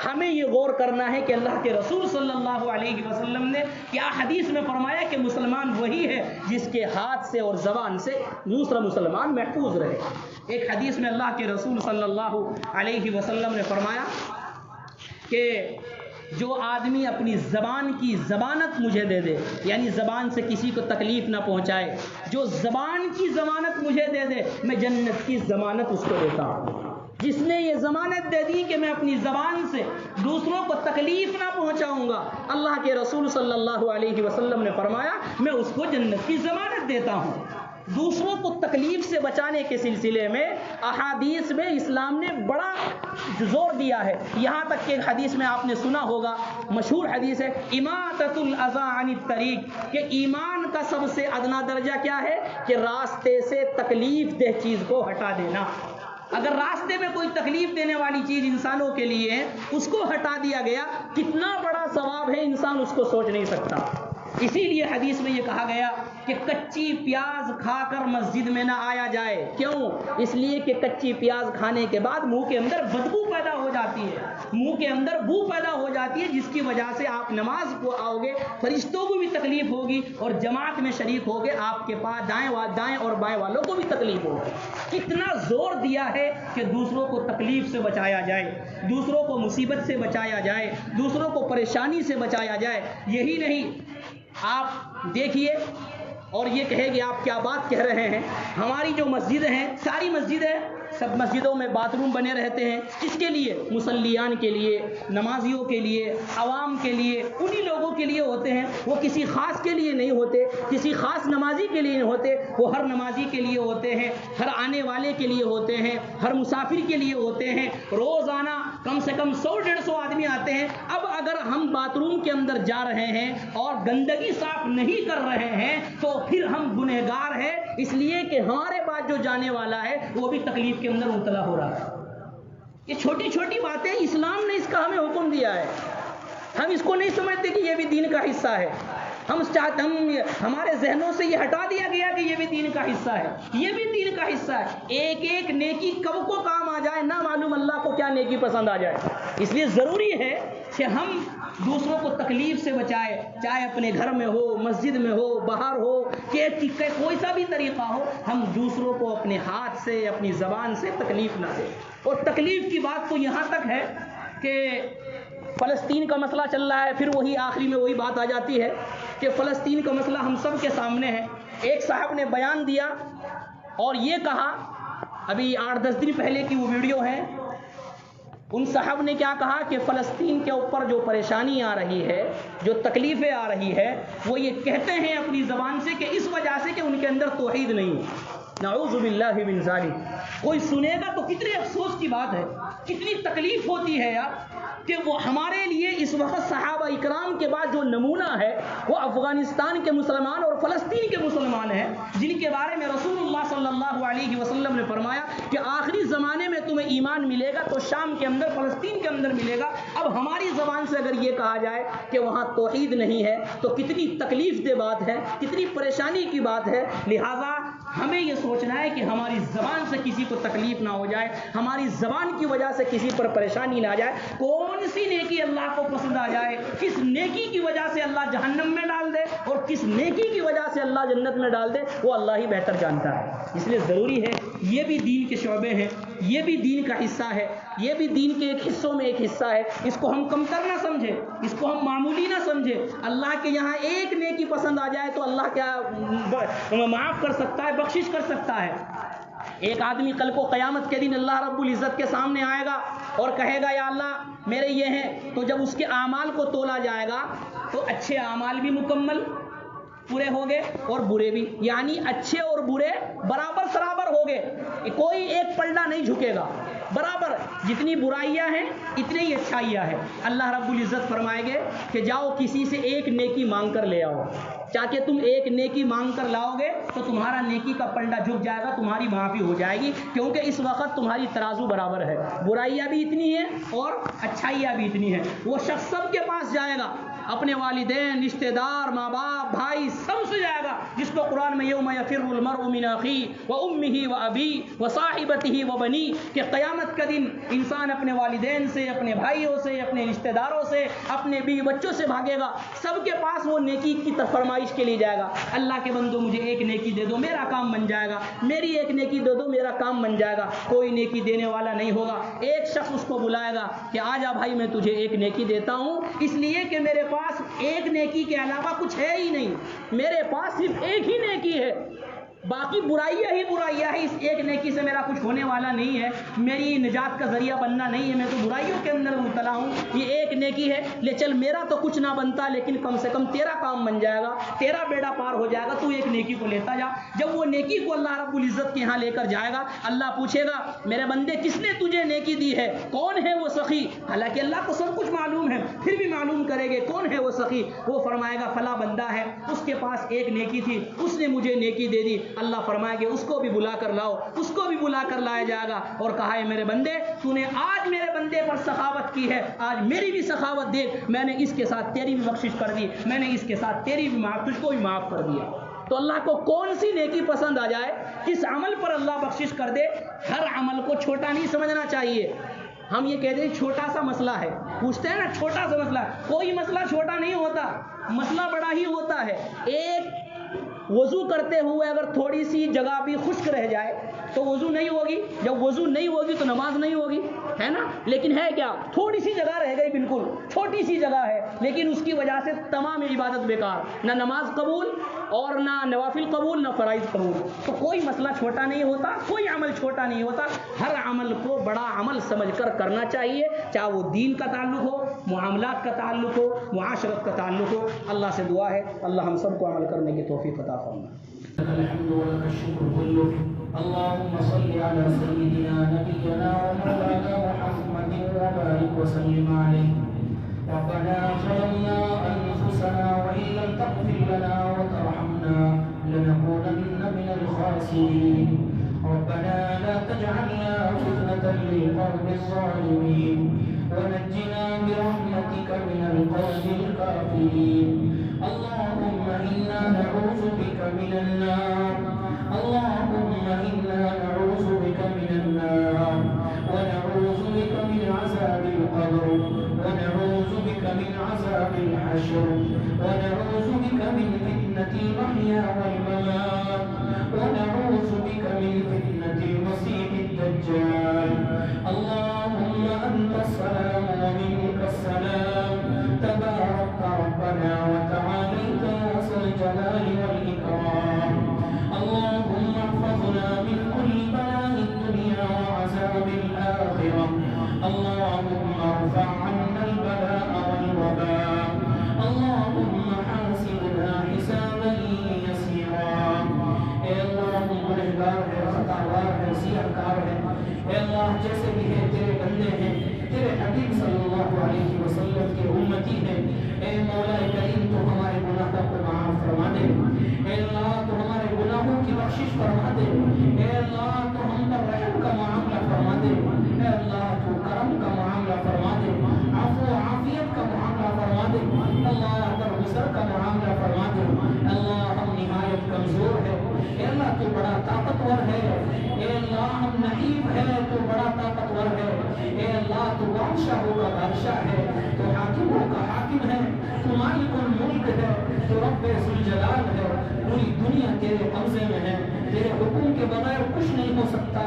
ہمیں یہ غور کرنا ہے کہ اللہ کے رسول صلی اللہ علیہ وسلم نے کیا حدیث میں فرمایا کہ مسلمان وہی ہے جس کے ہاتھ سے اور زبان سے دوسرا مسلمان محفوظ رہے۔ ایک حدیث میں اللہ کے رسول صلی اللہ علیہ وسلم نے فرمایا کہ جو آدمی اپنی زبان کی ضمانت مجھے دے دے، یعنی زبان سے کسی کو تکلیف نہ پہنچائے، جو زبان کی ضمانت مجھے دے دے، میں جنت کی ضمانت اس کو دیتا ہوں۔ جس نے یہ ضمانت دے دی کہ میں اپنی زبان سے دوسروں کو تکلیف نہ پہنچاؤں گا، اللہ کے رسول صلی اللہ علیہ وسلم نے فرمایا میں اس کو جنت کی ضمانت دیتا ہوں۔ دوسروں کو تکلیف سے بچانے کے سلسلے میں احادیث میں اسلام نے بڑا زور دیا ہے، یہاں تک کہ ایک حدیث میں آپ نے سنا ہوگا، مشہور حدیث ہے، اماطۃ الاذی عن الطریق، کہ ایمان کا سب سے ادنا درجہ کیا ہے کہ راستے سے تکلیف دہ چیز کو ہٹا دینا۔ اگر راستے میں کوئی تکلیف دینے والی چیز انسانوں کے لیے ہے، اس کو ہٹا دیا گیا، کتنا بڑا ثواب ہے انسان اس کو سوچ نہیں سکتا۔ اسی لیے حدیث میں یہ کہا گیا کہ کچی پیاز کھا کر مسجد میں نہ آیا جائے. کیوں؟ اس لیے کہ کچی پیاز کھانے کے بعد منہ کے اندر بدبو پیدا ہو جاتی ہے, منہ کے اندر بو پیدا ہو جاتی ہے, جس کی وجہ سے آپ نماز کو آؤ گے, فرشتوں کو بھی تکلیف ہوگی, اور جماعت میں شریک ہوگے آپ کے پاس دائیں اور بائیں والوں کو بھی تکلیف ہوگی. کتنا زور دیا ہے کہ دوسروں کو تکلیف سے بچایا جائے, دوسروں کو مصیبت سے بچایا جائے, دوسروں کو پریشانی سے بچایا جائے. یہی نہیں, آپ دیکھیے اور یہ کہے کہ آپ کیا بات کہہ رہے ہیں. ہماری جو مسجدیں ہیں, ساری مسجدیں, سب مسجدوں میں باتھ روم بنے رہتے ہیں. کس کے لیے؟ مصلیان کے لیے, نمازیوں کے لیے, عوام کے لیے, انہی لوگوں کے لیے ہوتے ہیں. وہ کسی خاص کے لیے نہیں ہوتے, کسی خاص نمازی کے لیے نہیں ہوتے, وہ ہر نمازی کے لیے ہوتے ہیں, ہر آنے والے کے لیے ہوتے ہیں, ہر مسافر کے لیے ہوتے ہیں. روزانہ کم سے کم 100-150 آدمی آتے ہیں. اب اگر ہم باتھ روم کے اندر جا رہے ہیں اور گندگی صاف نہیں کر رہے ہیں تو پھر ہم گنہگار ہیں, اس لیے کہ ہمارے پاس جو جانے والا ہے وہ بھی تکلیف کے اندر مبتلا ہو رہا ہے. یہ چھوٹی چھوٹی باتیں اسلام نے اس کا ہمیں حکم دیا ہے. ہم اس کو نہیں سمجھتے کہ یہ بھی دین کا حصہ ہے. ہمارے ذہنوں سے یہ ہٹا دیا گیا کہ یہ بھی دین کا حصہ ہے. یہ بھی دین کا حصہ ہے. ایک ایک نیکی کب کو کام آ جائے نہ معلوم, اللہ کو کیا نیکی پسند آ جائے. اس لیے ضروری ہے کہ ہم دوسروں کو تکلیف سے بچائے, چاہے اپنے گھر میں ہو, مسجد میں ہو, باہر ہو, کہ کوئی سا بھی طریقہ ہو, ہم دوسروں کو اپنے ہاتھ سے, اپنی زبان سے تکلیف نہ دیں. اور تکلیف کی بات تو یہاں تک ہے کہ فلسطین کا مسئلہ چل رہا ہے, پھر وہی آخری میں وہی بات آ جاتی ہے کہ فلسطین کا مسئلہ ہم سب کے سامنے ہے. ایک صاحب نے بیان دیا اور یہ کہا, ابھی 8-10 دن پہلے کی وہ ویڈیو ہے, ان صاحب نے کیا کہا کہ فلسطین کے اوپر جو پریشانی آ رہی ہے, جو تکلیفیں آ رہی ہے, وہ یہ کہتے ہیں اپنی زبان سے کہ اس وجہ سے کہ ان کے اندر توحید نہیں ہے. نعوذ باللہ من ذالک. کوئی سنے گا تو کتنے افسوس کی بات ہے, کتنی تکلیف ہوتی ہے یار, کہ وہ ہمارے لیے اس وقت صحابہ اکرام کے بعد جو نمونہ ہے وہ افغانستان کے مسلمان اور فلسطین کے مسلمان ہیں, جن کے بارے میں رسول اللہ صلی اللہ علیہ وسلم نے فرمایا کہ آخری زمانے میں تمہیں ایمان ملے گا تو شام کے اندر, فلسطین کے اندر ملے گا. اب ہماری زبان سے اگر یہ کہا جائے کہ وہاں توحید نہیں ہے تو کتنی تکلیف دہ بات ہے, کتنی پریشانی کی بات ہے. لہذا ہمیں یہ سوچنا ہے کہ ہماری زبان سے کسی کو تکلیف نہ ہو جائے, ہماری زبان کی وجہ سے کسی پر پریشانی نہ آ جائے. کون سی نیکی اللہ کو پسند آ جائے, کس نیکی کی وجہ سے اللہ جہنم میں ڈال دے اور کس نیکی کی وجہ سے اللہ جنت میں ڈال دے, وہ اللہ ہی بہتر جانتا ہے. اس لیے ضروری ہے, یہ بھی دین کے شعبے ہیں, یہ بھی دین کا حصہ ہے, یہ بھی دین کے ایک حصوں میں ایک حصہ ہے. اس کو ہم کمتر نہ سمجھیں, اس کو ہم معمولی نہ سمجھیں. اللہ کے یہاں ایک نیکی پسند آ جائے تو اللہ کیا معاف کر سکتا ہے, بخشش کر سکتا ہے. ایک آدمی کل کو قیامت کے دن اللہ رب العزت کے سامنے آئے گا اور کہے گا یا اللہ میرے یہ ہیں, تو جب اس کے اعمال کو تولا جائے گا تو اچھے اعمال بھی مکمل پورے ہو گئے اور برے بھی, یعنی اچھے اور برے برابر سرابر ہو گئے, کوئی ایک پلڑا نہیں جھکے گا, برابر جتنی برائیاں ہیں اتنی ہی اچھائیاں ہیں. اللہ رب العزت فرمائیں گے کہ جاؤ کسی سے ایک نیکی مانگ کر لے آؤ. چاہے تم ایک نیکی مانگ کر لاؤ گے تو تمہارا نیکی کا پلڑا جھک جائے گا, تمہاری معافی ہو جائے گی, کیونکہ اس وقت تمہاری ترازو برابر ہے. برائیاں بھی اتنی ہیں اور اچھائیاں بھی اتنی ہیں. وہ شخص سب کے پاس جائے گا, اپنے والدین, رشتہ دار, ماں باپ, بھائی, سب سے جائے گا, جس کو قرآن میں یوم یفر المرء من اخیہ وامہ وابیہ وصاحبتہ وبنیہ, کہ قیامت کا دن انسان اپنے والدین سے, اپنے بھائیوں سے, اپنے رشتہ داروں سے, اپنے بیوی بچوں سے بھاگے گا. سب کے پاس وہ نیکی کی فرمائش کے لیے جائے گا. اللہ کے بندو مجھے ایک نیکی دے دو, میرا کام بن جائے گا, میری ایک نیکی دے دو, میرا کام بن جائے گا. کوئی نیکی دینے والا نہیں ہوگا. ایک شخص اس کو بلائے گا کہ آ جا بھائی میں تجھے ایک نیکی دیتا ہوں, اس لیے کہ میرے پاس ایک نیکی کے علاوہ کچھ ہے ہی نہیں, میرے پاس صرف ایک ہی نیکی ہے, باقی برائیاں ہی برائیاں ہیں. اس ایک نیکی سے میرا کچھ ہونے والا نہیں ہے, میری نجات کا ذریعہ بننا نہیں ہے, میں تو برائیوں کے اندر مبتلا ہوں. یہ ایک نیکی ہے, لے چل میرا تو کچھ نہ بنتا لیکن کم سے کم تیرا کام بن جائے گا, تیرا بیڑا پار ہو جائے گا, تو ایک نیکی کو لیتا جا. جب وہ نیکی کو اللہ رب العزت کے یہاں لے کر جائے گا, اللہ پوچھے گا میرے بندے کس نے تجھے نیکی دی ہے, کون ہے وہ سخی. حالانکہ اللہ کو سب کچھ معلوم ہے, پھر بھی معلوم کرے گے کون ہے وہ سخی. وہ فرمائے گا فلاں بندہ ہے, اس کے پاس ایک نیکی تھی, اس نے مجھے نیکی دے دی. اللہ فرمائے کہ اس کو بھی بلا کر لاؤ، اس کو بھی بلا کر لایا جائے گا اور کہا ہے میرے بندے تو نے آج میرے بندے پر سخاوت کی ہے، آج میری بھی سخاوت دیکھ، میں نے اس کے ساتھ تیری بھی بخشش کر دی، میں نے اس کے ساتھ تیری بھی معاف، تجھ کو بھی معاف کر دیا۔ تو اللہ کو کون سی نیکی پسند آ جائے، کس عمل پر اللہ بخشش کر دے، ہر عمل کو چھوٹا نہیں سمجھنا چاہیے۔ ہم یہ کہتے ہیں چھوٹا سا مسئلہ ہے، پوچھتے ہیں نا چھوٹا سا مسئلہ، کوئی مسئلہ چھوٹا نہیں ہوتا، مسئلہ بڑا ہی ہوتا ہے۔ ایک وضو کرتے ہوئے اگر تھوڑی سی جگہ بھی خشک رہ جائے تو وضو نہیں ہوگی، جب وضو نہیں ہوگی تو نماز نہیں ہوگی، ہے نا؟ لیکن ہے کیا، تھوڑی سی جگہ رہ گئی، بالکل چھوٹی سی جگہ ہے، لیکن اس کی وجہ سے تمام عبادت بیکار، نہ نماز قبول اور نہ نوافل قبول نہ فرائض قبول۔ تو کوئی مسئلہ چھوٹا نہیں ہوتا، کوئی عمل چھوٹا نہیں ہوتا، ہر عمل کو بڑا عمل سمجھ کر کرنا چاہیے، چاہے وہ دین کا تعلق ہو، معاملات کا تعلق ہو، معاشرت کا تعلق ہو۔ اللہ سے دعا ہے اللہ ہم سب کو عمل کرنے کی توفیق عطا فرمائے۔ الحمد ولك الشكر كله. اللهم صل على سيدنا نبينا ومولانا محمد وبارك وسلم عليه. ربنا ظلمنا انفسنا وان لم تغفر لنا وترحمنا لنكونن من الخاسرين. ربنا لا تجعلنا فتنة للقوم الظالمين ونجنا برحمتك من القوم الكافرين. اللهم إنا نعوذ بك من النار، اللهم إنا نعوذ بك من النار ونعوذ بك من عذاب القبر ونعوذ بك من عذاب الحشر ونعوذ بك من فتنة المحيا والممات ونعوذ بك من فتنة المسيح الدجال. اللهم أنت السلام ومنك السلام، تبارك ربنا وتعاليت يا ذا الجلال والإكرام. اللهم احفظنا من كل بلاء الدنيا وعذاب الآخرة. اللهم ارفع عنا البلاء والوباء. اللهم حاسبنا حسابا يسيرا. اے اللہ ہم گنہگار ہیں، خطاوار ہیں، سیاہکار ہیں، اے اللہ جیسے بھی ہے تیرے بندے ہیں، تیرے حبیب صلی اللہ علیہ وسلم کے امتی ہیں، اے مولا کریم تو ہمارے گناہوں کو معاف فرما دے، اے اللہ تو ہمارے گناہوں کی بخشش فرما دے، اے اللہ تو ہم پر رحم کا معاملہ فرما دے، اے اللہ تو کرم کا معاملہ فرما دے، عفو و عافیت کا معاملہ فرما دے، اللہ درگزر کا معاملہ فرما دے۔ اللہ ہم نہایت کمزور ہے، اے اللہ تو بڑا طاقتور ہے، اے اللہ ہم نحیف ہے تو بڑا طاقتور ہے، اے اللہ تو بادشاہوں کا بادشاہ ہے، تو حاکموں کا حاکم ہے، تو مالک الملک ہے، تو رب ذوالجلال ہے، پوری دنیا تیرے قبضے میں ہے، تیرے حکم کے بغیر کچھ نہیں ہو سکتا۔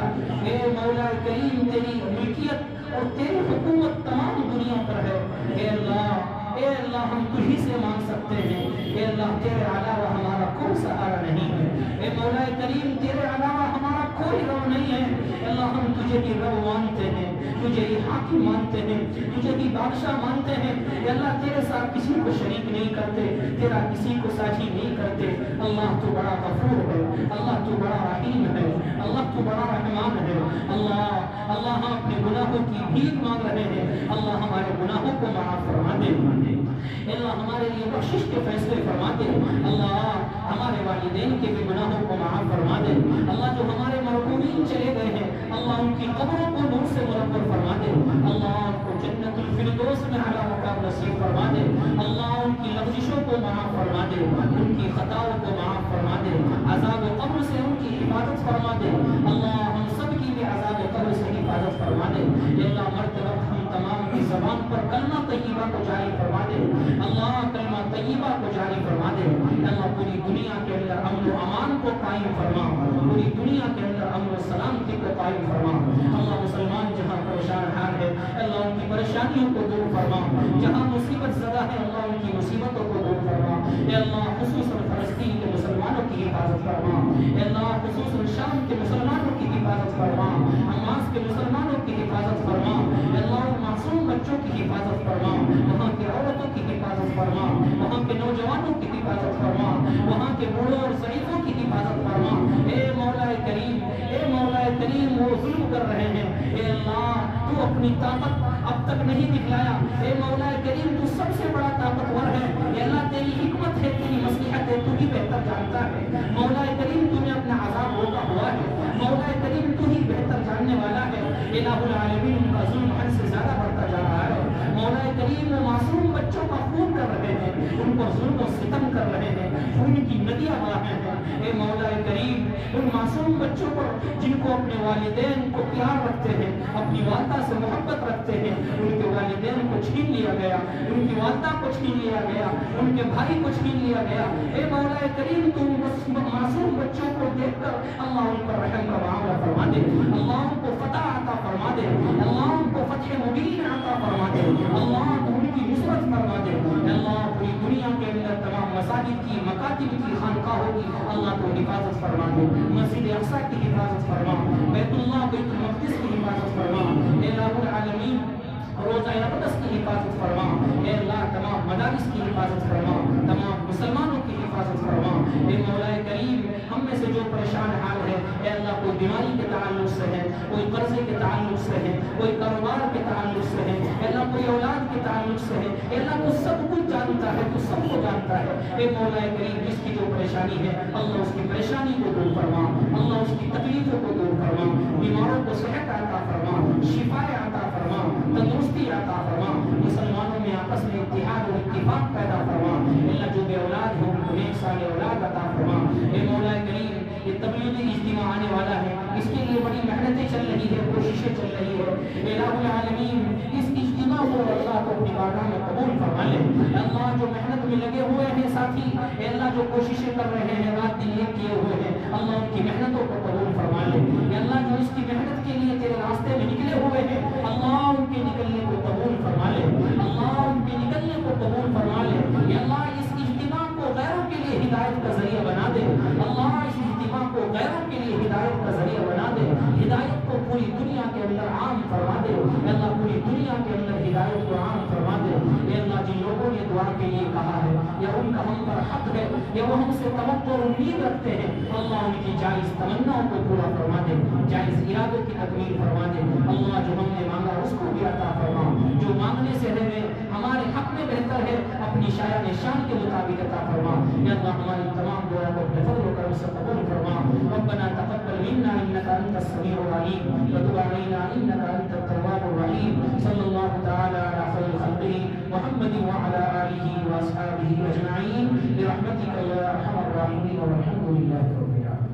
اے مولا کریم تیری ملکیت اور تیری حکومت تمام دنیا پر ہے، اے اللہ ہم تجھی سے مانگ سکتے ہیں، اے اللہ تیرے علاوہ ہمارا کوئی سہارا نہیں ہے، اے مولا کریم تیرے علاوہ ہمارا کوئی رب نہیں ہے، اے اللہ ہم تجھے بھی رب مانتے ہیں، تجھے ہی حاکم مانتے ہیں، تجھے ہی بادشاہ مانتے ہیں، اے اللہ تیرے ساتھ کسی کو شریک نہیں کرتے، تیرا کسی کو ساجی نہیں کرتے۔ اللہ تو بڑا غفور ہے، اللہ تو بڑا رحیم ہے، اللہ تو بڑا رحمان ہے۔ اللہ ہم اپنے گناہوں کی بھیک مانگ رہے ہیں، اللہ ہمارے گناہوں کو معاف فرما دے، اللہ ہمارے لیے بخشش کے فیصلے فرما دے، اللہ ہمارے والدین کے بھی گناہوں کو معاف فرما دے، اللہ جو ہمارے مرحومین چلے گئے ہیں اللہ ان کی قبروں کو نور سے منور فرما دے، اللہ ان کو جنت الفردوس میں اعلیٰ مقام نصیب فرما دے، اللہ ان کی لغزشوں کو معاف فرما دے، ان کی خطاؤں کو معاف فرما دے، عذاب قبر سے ان کی حفاظت فرما دے، اللہ ہم سب کی بھی عذاب قبر سے حفاظت فرما دے، اللہ مرتے وقت ہم تمام کی زبان پر کلمہ طیبہ کو جاری فرما دے، اللہ کلمہ طیبہ کو جاری فرما دے، اللہ پوری دنیا کے اندر امن و امان کو قائم فرما، پوری دنیا کے اندر امن و سلامتی کو قائم فرما، اللہ مسلمان جہاں پریشان حال ہے اللہ ان کی پریشانیوں کو دور فرما، جہاں مصیبت زدہ ہے اللہ ان کی مصیبتوں کو دور فرما، اے اللہ خصوصاً فلسطین کے مسلمانوں کی حفاظت فرما، اے اللہ خصوصاً شام کے مسلمانوں کی حفاظت فرما، حماس کے مسلمانوں کی حفاظت فرما، اے اللہ معصوم بچوں کی حفاظت فرما، وہاں کی عورتوں کی حفاظت فرما، وہاں کے نوجوانوں کی حفاظت فرما، وہاں کے بوڑھوں اور ضعیفوں کی حفاظت فرما، اے مولا کریم، اے مولا کریم وہ ظلم کر رہے ہیں، اے اللہ تو اپنی طاقت اب تک نہیں دکھلایا، اے مولا کریم تو سب سے بڑا طاقتور ہے، اے اللہ تیری حکمت ہے، تیری مصلحت ہے، تو ہی بہتر جانتا ہے، مولا کریم تو نے اپنا پر ظلم و ستم کر رہے ہیں، خون کی ندیاں بہا رہے ہیں۔ اے مولا کریم ان معصوم بچوں پر جن کو اپنے والدین کو پیار رکھتے ہیں، اپنی والدہ سے محبت رکھتے ہیں، ان کے والدین کو چھین لیا گیا، ان کی والدہ کو چھین لیا گیا، ان کے بھائی کو چھین لیا گیا۔ اے مولا کریم تم معصوم بچوں کو دیکھ کر اللہ ان پر رحم کا معاملہ فرما دے، اللہ ان کو فتح عطا فرما دے، اللہ ان کو فتح مبین عطا فرما دے، اللہ تو ان کی نصرت فرما دے۔ اللہ پوری دنیا کے اندر تمام مساجد کی، مکاتب کی، خانقاہوں کی اللہ کو حفاظت فرما دے، مسجد اقصی کی حفاظت فرما، بیت اللہ بیت المقدس کی حفاظت فرما، اے رب العالمین روزہ اقدس کی حفاظت فرما، اے اللہ تمام مدارس کی حفاظت فرما، تمام مسلمانوں کی حفاظت فرما۔ اے مولا کریم ہم میں سے جو پریشان حال ہے، اے اللہ کوئی بیماری کے تعلق سے ہے، کوئی قرضے کے تعلق سے ہے، کوئی کاروبار کے تعلق سے ہے، اے اللہ کوئی اولاد کے تعلق سے ہے، اے اللہ تو سب کچھ جانتا ہے، تو سب کو جانتا ہے۔ اے مولا کریم جس کی جو پریشانی ہے اللہ اس کی پریشانی کو دور فرما، اللہ اس کی تکلیفوں کو دور فرما، بیماروں کو صحت عطا فرما، شفا عطا فرما، تندرستی عطا فرما، مسلمانوں میں آپس میں اتحاد و اتفاق پیدا فرما۔ اللہ جو بے اولاد ہو انہیں ایک سال اولاد عطا فرما۔ اے مولا کریم یہ تبلیغی اجتماع آنے والا ہے، اس کے لیے بڑی محنتیں چل رہی ہے، کوششیں چل رہی ہے۔ اے رب العالمین اس اجتماع کو اللہ کو اپنی بارگاہ میں قبول فرما لے۔ اللہ جو محنت میں لگے ہوئے ہیں ساتھی، اے اللہ جو کوششیں کر رہے ہیں، رات دن ایک کیے ہوئے ہیں، اللہ ان کی محنتوں کو قبول فرما لے۔ اے اللہ جو اس کی محنت کے لیے تیرے راستے میں نکلے ہوئے ہیں، اللہ ان کے نکلنے کو قبول فرما لے، اللہ ان کے نکلنے کو قبول فرما لے۔ اے اللہ اس اجتماع کو غیروں کے لیے ہدایت کا ذریعہ بنا دے، اللہ اس اجتماع کو غیروں کے لیے ہدایت کا ذریعہ بنا دے، ہدایت کو پوری دنیا کے اندر عام فرما دے۔ اے اللہ پوری دنیا کے اندر ہدایت کو عام فرما دے۔ اے اللہ جن لوگوں نے دعا کے لیے کہا ہے یا ان کا ہم پر حق ہے یا وہ ہم سے توقع اور امید رکھتے ہیں، اللہ ان کی جائز تمناؤں کو پورا فرما دے، جائز ارادوں کی تکمیل فرما دے۔ اللہ جو ہم نے مانگا اس کو بھی عطا فرما، جو مانگنے سے رہے ہمارے حق میں بہتر ہے اپنی شاعر شان کے مطابق عطا فرما۔ یا اللہ ہماری تمام دعا کو اپنے فضل و کرم سے قبول فرما۔ ربنا تقبل منا انك انت السميع العليم وتب علينا انك انت التواب الرحيم۔ صلی اللہ تعالی علی خیر خلقه محمد وعلى آله واصحابه اجمعین برحمتك یا ارحم الراحمین والحمد لله رب العالمین۔